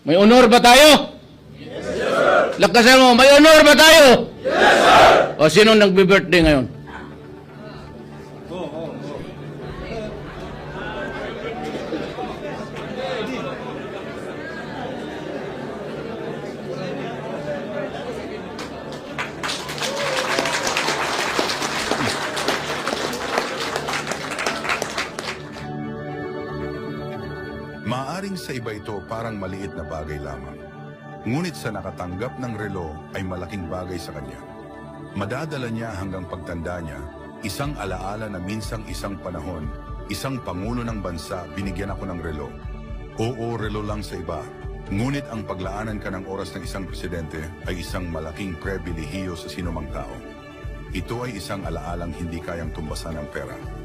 May honor ba tayo? Yes, sir! Lakasan mo, may honor ba tayo? Yes, sir! O sino nagbe-birthday ngayon? Maaring sa iba ito parang maliit na bagay lamang. Ngunit sa nakatanggap ng relo ay malaking bagay sa kanya. Madadala niya hanggang pagtanda niya, isang alaala na minsang isang panahon, isang pangulo ng bansa binigyan ako ng relo. Oo, relo lang sa iba. Ngunit ang paglaanan ka ng oras ng isang presidente ay isang malaking pribilehiyo sa sinumang tao. Ito ay isang alaalang hindi kayang tumbasan ng pera.